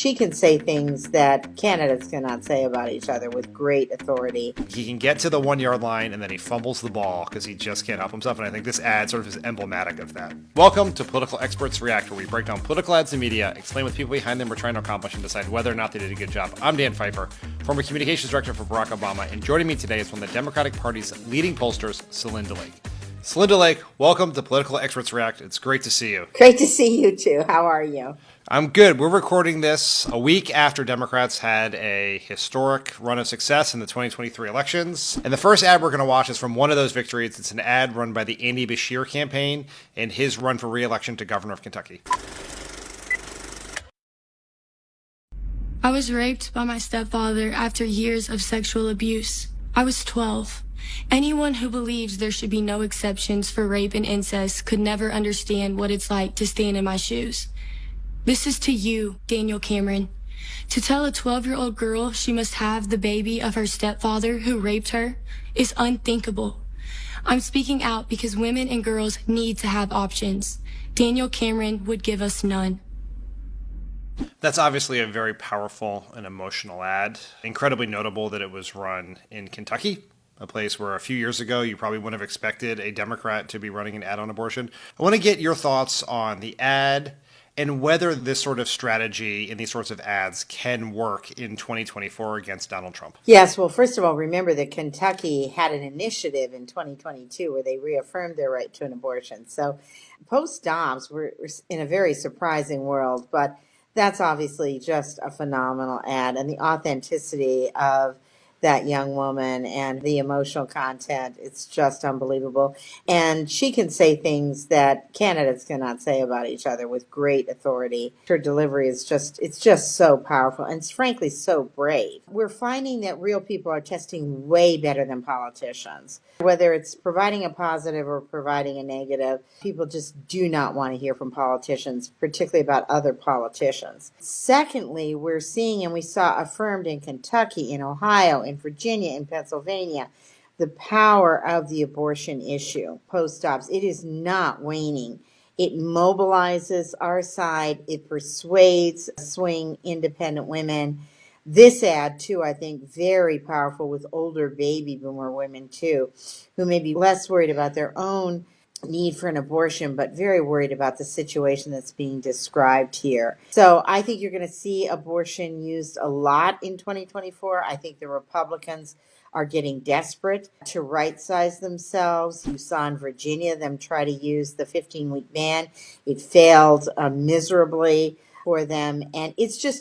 she can say things that candidates cannot say about each other with great authority. He can get to the 1 yard line and then he fumbles the ball because he just can't help himself. And I think this ad sort of is emblematic of that. Welcome to Political Experts React, where we break down political ads in media, explain what the people behind them are trying to accomplish, and decide whether or not they did a good job. I'm Dan Pfeiffer, former communications director for Barack Obama, and joining me today is one of the Democratic Party's leading pollsters, Celinda Lake. Celinda Lake, welcome to Political Experts React. It's great to see you. Great to see you too. How are you? I'm good. We're recording this a week after Democrats had a historic run of success in the 2023 elections. And the first ad we're going to watch is from one of those victories. It's an ad run by the Andy Beshear campaign in his run for re-election to governor of Kentucky. I was raped by my stepfather after years of sexual abuse. I was 12. Anyone who believes there should be no exceptions for rape and incest could never understand what it's like to stand in my shoes. This is to you, Daniel Cameron. To tell a 12-year-old girl she must have the baby of her stepfather who raped her is unthinkable. I'm speaking out because women and girls need to have options. Daniel Cameron would give us none. That's obviously a very powerful and emotional ad. Incredibly notable that it was run in Kentucky, a place where a few years ago you probably wouldn't have expected a Democrat to be running an ad on abortion. I want to get your thoughts on the ad and whether this sort of strategy and these sorts of ads can work in 2024 against Donald Trump. Yes, well, first of all, remember that Kentucky had an initiative in 2022 where they reaffirmed their right to an abortion. So post-Dobbs, we're in a very surprising world, but that's obviously just a phenomenal ad, and the authenticity of that young woman and the emotional content, it's just unbelievable. And she can say things that candidates cannot say about each other with great authority. Her delivery is it's just so powerful, and it's frankly so brave. We're finding that real people are testing way better than politicians. Whether it's providing a positive or providing a negative, people just do not want to hear from politicians, particularly about other politicians. Secondly, we're seeing, and we saw affirmed in Kentucky, in Ohio, in Virginia, in Pennsylvania, the power of the abortion issue post-Dobbs. It is not waning. It mobilizes our side. It persuades swing independent women. This ad, too, I think, very powerful with older baby boomer women, too, who may be less worried about their own need for an abortion, but very worried about the situation that's being described here. So I think you're going to see abortion used a lot in 2024. I think the Republicans are getting desperate to right-size themselves. You saw in Virginia them try to use the 15-week ban. It failed miserably for them, and it's just